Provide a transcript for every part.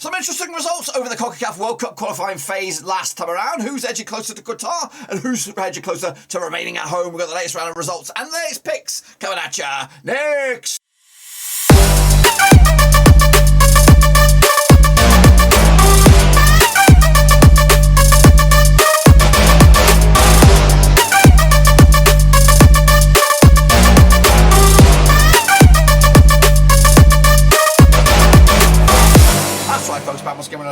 Some interesting results over the CONCACAF World Cup qualifying phase last time around. Who's edging closer to Qatar and who's edging closer to remaining at home? We've got the latest round of results and the latest picks coming at ya next.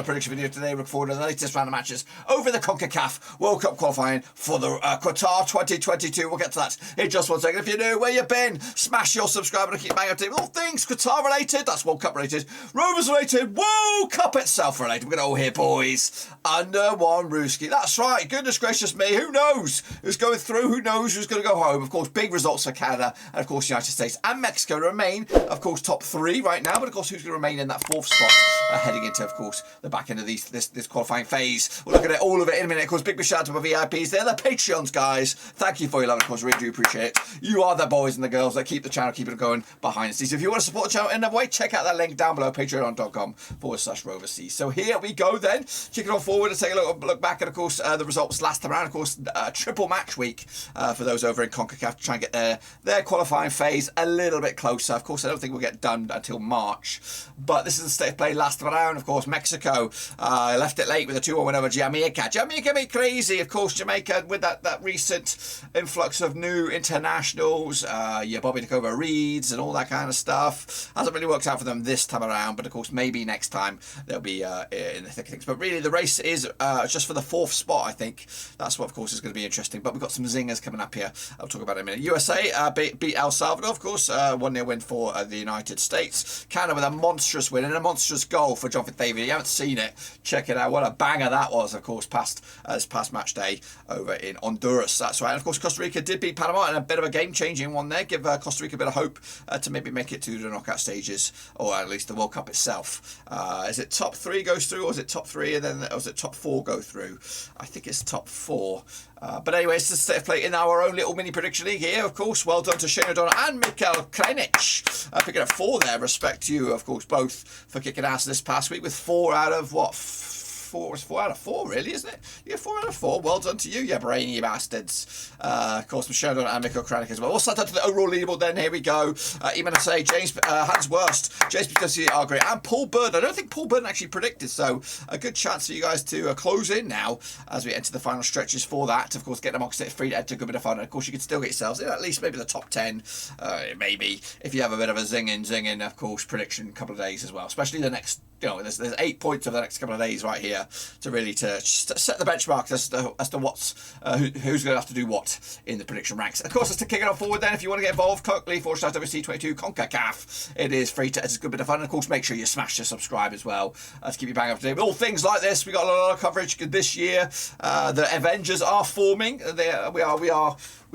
Prediction video today, recording the latest round of matches over the CONCACAF World Cup qualifying for the Qatar 2022. We'll get to that in just 1 second. If you're new, where you been, smash your subscribe and keep banging up to all things Qatar related. That's World Cup related, Rovers related, World Cup itself related. We're going to all hear, boys, under one Rooski. That's right. Goodness gracious me. Who knows who's going through? Who knows who's going to go home? Of course, big results for Canada and, of course, the United States and Mexico remain, of course, top three right now. But, of course, who's going to remain in that fourth spot heading into, of course, the back end of this qualifying phase. We'll look at it, all of it in a minute. Of course, big shout out to my VIPs. They're the Patreons, guys. Thank you for your love. Of course, really do appreciate it. You are the boys and the girls that keep the channel, keep it going behind the scenes. If you want to support the channel in another way, check out that link down below, patreon.com/RoverC. So here we go then. Kicking on forward and take a look back at, of course, the results last time around. Of course, triple match week for those over in CONCACAF to try and get their qualifying phase a little bit closer. Of course, I don't think we'll get done until March, but this is the state of play last time around. Of course, Mexico left it late with a 2-1 win over Jamaica. Jamaica made crazy. Of course, Jamaica with that recent influx of new internationals, Bobby Nicoba Reeds and all that kind of stuff. Hasn't really worked out for them this time around, but of course, maybe next time they'll be in the thick of things. But really, the race is just for the fourth spot, I think. That's what, of course, is going to be interesting. But we've got some zingers coming up here. I'll talk about it in a minute. USA beat El Salvador, of course. 1-0 win for the United States. Canada with a monstrous win and a monstrous goal for Jonathan David. If you haven't seen it, check it out. What a banger that was, of course, this past match day over in Honduras. That's right. And of course, Costa Rica did beat Panama in a bit of a game-changing one there. Give Costa Rica a bit of hope to maybe make it to the knockout stages, or at least the World Cup itself. Is it top three goes through, or is it top three and then was it top four go through? I think it's top four. But anyway, it's the state of play in our own little mini prediction league here, of course. Well done to Shane O'Donnell and Mikael Krenic. Picking up 4 there. Respect to you, of course, both for kicking ass this past week with 4 out of what? 4 out of 4, really, isn't it? Yeah, 4 out of 4. Well done to you, you brainy bastards. Of course, Michelle and Mikael Krenic as well. We'll start up to the overall leaderboard then. Here we go. Even I say James Hans Worst, James Picosi are great, and Paul Bird. I don't think Paul Bird actually predicted, so a good chance for you guys to close in now as we enter the final stretches for that. Of course, get them on free to enter a good bit of fun. And of course, you can still get yourselves in at least maybe the top 10, maybe if you have a bit of a zinging, of course, prediction couple of days as well. Especially the next, there's 8 points over the next couple of days right here to really set the benchmark as to what's who's going to have to do what in the prediction ranks. Of course, let's kick it on forward then. If you want to get involved, /WC22 CONCACAF. It is free to. It's a good bit of fun. And of course, make sure you smash the subscribe as well to keep you bang up to date with all things like this. We got a lot of coverage this year. The Avengers are forming. We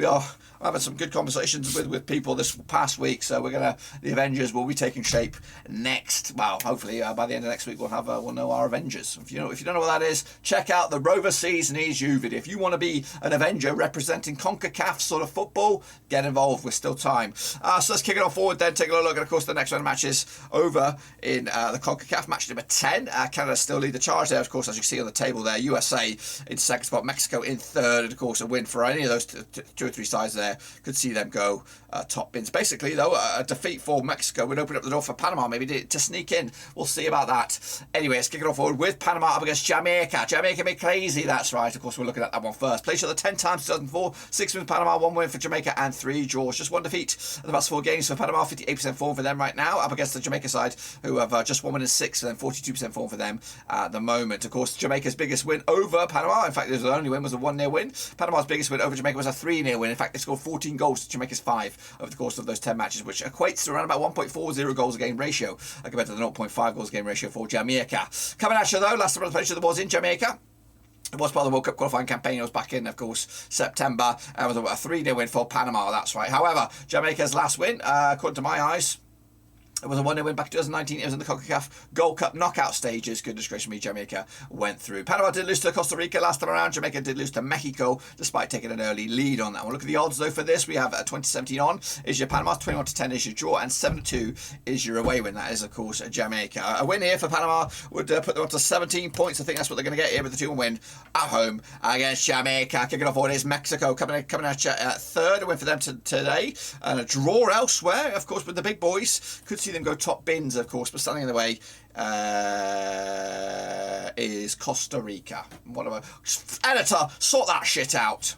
are having some good conversations with people this past week, so the Avengers will be taking shape next. Well, hopefully by the end of next week we'll know our Avengers. If you don't know what that is, check out the Rover Sees Needs You video. If you want to be an Avenger representing CONCACAF sort of football, get involved. We're still time. So let's kick it on forward then. Take a look at, of course, the next round of matches over in the CONCACAF. Match number 10. Canada still lead the charge there, of course, as you see on the table there. USA in second spot, Mexico in third, and of course a win for any of those two or three sides there could see them go top bins. Basically, though, a defeat for Mexico would open up the door for Panama maybe to sneak in. We'll see about that. Anyway, let's kick it off forward with Panama up against Jamaica. Jamaica made crazy. That's right. Of course, we're looking at that one first. Played each other 10 times 2004. 6 wins for Panama, 1 win for Jamaica, and 3 draws. Just 1 defeat in the past 4 games for Panama. 58% form for them right now. Up against the Jamaica side, who have just 1 win and 6 for them. 42% form for them at the moment. Of course, Jamaica's biggest win over Panama. In fact, the only win was a 1-0 win. Panama's biggest win over Jamaica was a 3-0 win. In fact, they scored 14 goals to Jamaica's 5 over the course of those 10 matches, which equates to around about 1.40 goals a game ratio compared to the 0.5 goals a game ratio for Jamaica. Coming at you though, last time I played was in Jamaica. It was part of the World Cup qualifying campaign. It was back in, of course, September. And it was a 3-0 win for Panama, that's right. However, Jamaica's last win, according to my eyes, It was a 1-0 win back in 2019. It was in the CONCACAF Gold Cup knockout stages. Goodness gracious me, Jamaica went through. Panama did lose to Costa Rica last time around. Jamaica did lose to Mexico, despite taking an early lead on that one. Look at the odds, though, for this. We have 2017 on is your Panama, 21-10 is your draw, and 7-2 is your away win. That is, of course, Jamaica. A win here for Panama would put them up to 17 points. I think that's what they're going to get here with the 2-1 win at home against Jamaica. Kicking off all is Mexico coming at you at third. A win for them today. And a draw elsewhere, of course, with the big boys. Could see them go top bins, of course, but standing in the way is Costa Rica. Whatever. Editor, sort that shit out.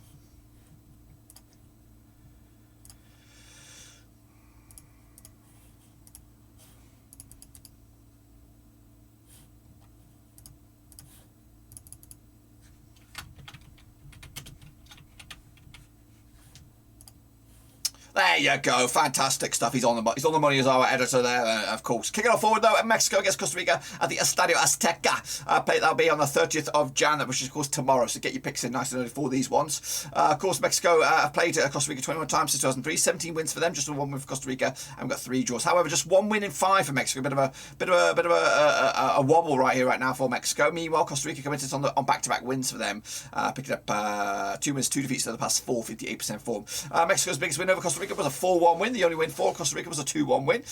There you go, fantastic stuff. He's on the money as our editor there, of course. Kicking off forward though, Mexico against Costa Rica at the Estadio Azteca. That'll be on the 30th of Jan, which is of course tomorrow. So get your picks in nice and early for these ones. Of course, Mexico have played Costa Rica 21 times since 2003. 17 wins for them, just one win for Costa Rica, and we've got 3 draws. However, just 1 win in 5 for Mexico. Bit of a wobble right now for Mexico. Meanwhile, Costa Rica committed on back-to-back wins for them, picking up 2 wins, 2 defeats to the past 4, 58% form. Mexico's biggest win over Costa Rica was a 4-1 win. The only win for Costa Rica was a 2-1 win.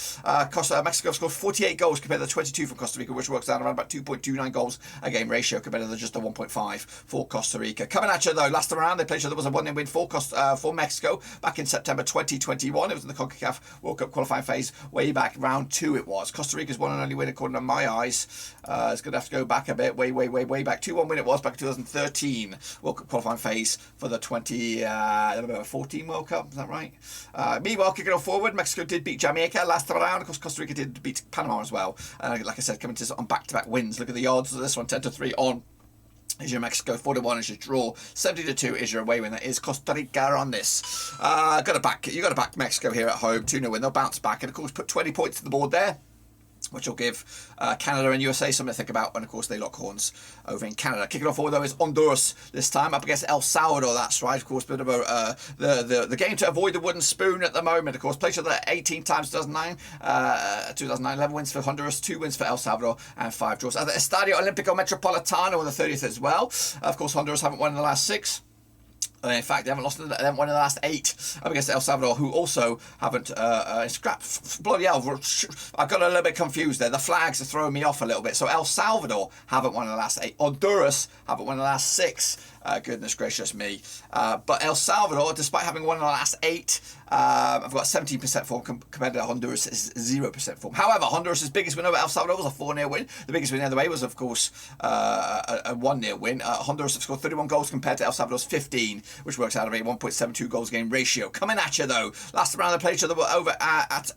Mexico scored 48 goals compared to the 22 from Costa Rica, which works out around about 2.29 goals a game ratio compared to just the 1.5 for Costa Rica. Coming at you though, last time around they played each other was a 1-0 win for Mexico back in September 2021. It was in the CONCACAF World Cup qualifying phase way back round 2 it was. Costa Rica's one and only win according to my eyes. It's going to have to go back a bit, way back. 2-1 win it was back in 2013 World Cup qualifying phase for the 2014 World Cup. Is that right? Meanwhile, kicking off forward, Mexico did beat Jamaica last time around. Of course, Costa Rica did beat Panama as well. Like I said, coming to on back-to-back wins. Look at the odds of this one: 10-3 on is your Mexico, 4-1 is your draw, 70-2 is your away win. That is Costa Rica on this. You got to back Mexico here at home. 2-0 win. They'll bounce back and of course put 20 points to the board there, which will give Canada and USA something to think about when, of course, they lock horns over in Canada. Kicking off forward, though, is Honduras this time, up against El Salvador. That's right, of course, bit of a, the game to avoid the wooden spoon at the moment. Of course, played each other 18 times 2009. 11 wins for Honduras, 2 wins for El Salvador, and 5 draws. At the Estadio Olímpico Metropolitano on the 30th as well. Of course, Honduras haven't won in the last 6. In fact, they haven't won in the last 8 up against El Salvador, who also haven't scrapped. Bloody hell, I got a little bit confused there. The flags are throwing me off a little bit. So El Salvador haven't won in the last 8. Honduras haven't won in the last 6. Goodness gracious me. But El Salvador, despite having won in the last 8, I've got 17% form compared to Honduras is 0% form. However, Honduras' biggest win over El Salvador was a 4-0 win. The biggest win the other way was, of course, a 1-0 win. Honduras have scored 31 goals compared to El Salvador's 15, which works out of a 1.72 goals game ratio. Coming at you though, last round they played each other over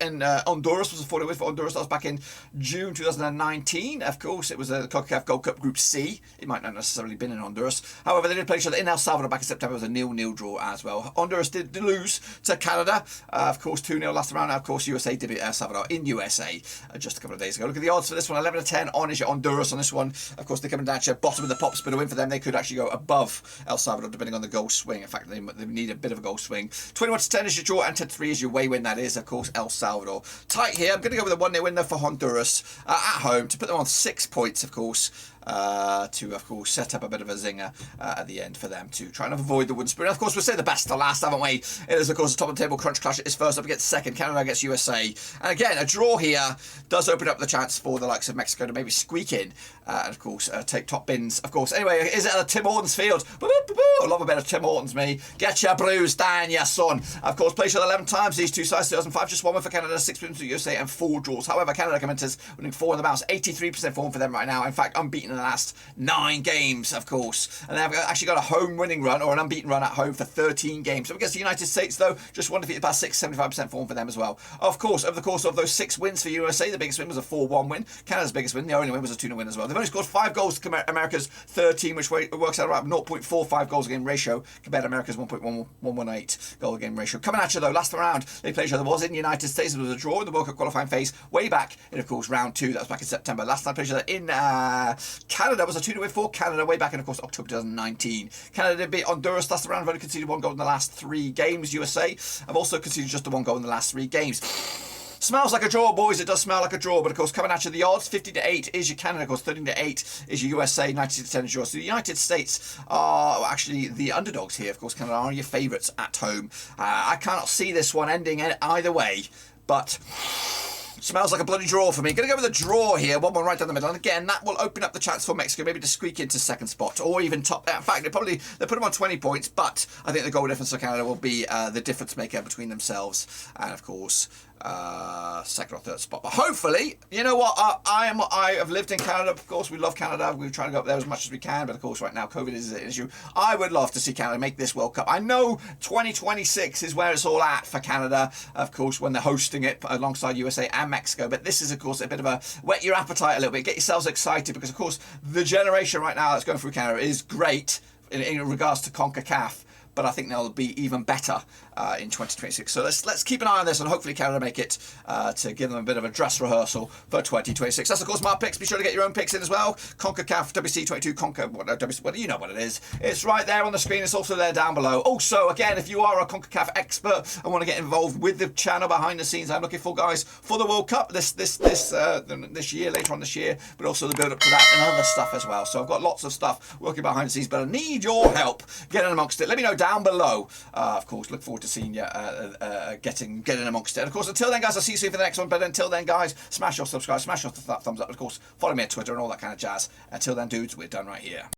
in Honduras was a 4-0 win for Honduras. That was back in June 2019. Of course, it was a CONCACAF Gold Cup Group C. It might not necessarily been in Honduras. However, they did play each other in El Salvador back in September. It was a 0-0 draw as well. Honduras did lose to Canada. Of course, 2-0 last round. Of course, USA did beat El Salvador in USA just a couple of days ago. Look at the odds for this one: 11-10 on is your Honduras on this one. Of course, they're coming down to bottom of the pops, but a win for them. They could actually go above El Salvador depending on the goal swing. In fact, they need a bit of a goal swing. 21-10 is your draw, and 10-3 is your away win. That is, of course, El Salvador. Tight here. I'm going to go with a 1-0 win there for Honduras at home to put them on 6 points, of course. To, of course, set up a bit of a zinger at the end for them to try and avoid the wooden spoon. Of course, we'll say the best to last, haven't we? It is, of course, the top of the table crunch clash. It is first up against second. Canada against USA. And again, a draw here does open up the chance for the likes of Mexico to maybe squeak in and, of course, take top bins. Of course, anyway, is it at Tim Hortons field? I love a bit of Tim Hortons, me. Get your bruise down, your son. Of course, played each other 11 times. These two sides, 2005, just 1 win for Canada, 6 wins for USA, and 4 draws. However, Canada commenters winning 4 in the bounce, 83% form for them right now. In fact, unbeaten in the last 9 games, of course. And they've actually got a home winning run or an unbeaten run at home for 13 games. So against the United States, though, just 1 defeat past 6, 75% form for them as well. Of course, over the course of those 6 wins for USA, the biggest win was a 4-1 win. Canada's biggest win, the only win, was a 2-0 win as well. They've only scored 5 goals to America's 13, which works out around 0.45 goals a game ratio compared to America's 1.118 goal a game ratio. Coming at you, though, last round they played each other was in the United States. It was a draw in the World Cup qualifying phase way back in, of course, round 2. That was back in September. Last time they played each other in Canada was a 2-0 win for Canada way back in, of course, October 2019. Canada did beat Honduras last round. Have only conceded 1 goal in the last 3 games. USA have also conceded just the 1 goal in the last 3 games. Smells like a draw, boys. It does smell like a draw. But, of course, coming at you, the odds, 50-8 is your Canada. Of course, 13-8 is your USA, 90-10 is yours. So the United States are actually the underdogs here. Of course, Canada are your favourites at home. I cannot see this one ending either way. But smells like a bloody draw for me. Going to go with a draw here. 1-1 right down the middle. And again, that will open up the chance for Mexico maybe to squeak into second spot or even top. In fact, they put them on 20 points. But I think the goal difference for Canada will be the difference maker between themselves and, of course, second or third spot. But hopefully, you know what, I have lived in Canada. Of course, we love Canada. We're trying to go up there as much as we can, but of course right now COVID is an issue. I would love to see Canada make this World Cup. I know 2026 is where it's all at for Canada, of course, when they're hosting it alongside USA and Mexico. But this is, of course, a bit of a whet your appetite a little bit, get yourselves excited, because of course the generation right now that's going through Canada is great in regards to CONCACAF. But I think they'll be even better in 2026. So let's keep an eye on this, and hopefully Canada make it to give them a bit of a dress rehearsal for 2026. That's, of course, my picks. Be sure to get your own picks in as well. CONCACAF, WC22, you know what it is. It's right there on the screen. It's also there down below. Also, again, if you are a CONCACAF expert and want to get involved with the channel behind the scenes, I'm looking for, guys, for the World Cup this year, later on this year, but also the build up to that and other stuff as well. So I've got lots of stuff working behind the scenes, but I need your help getting amongst it. Let me know down below. Of course, look forward to seeing you getting amongst it. And of course, until then, guys, I'll see you soon for the next one. But until then, guys, smash your subscribe, smash your thumbs up. Of course, follow me on Twitter and all that kind of jazz. Until then, dudes, we're done right here.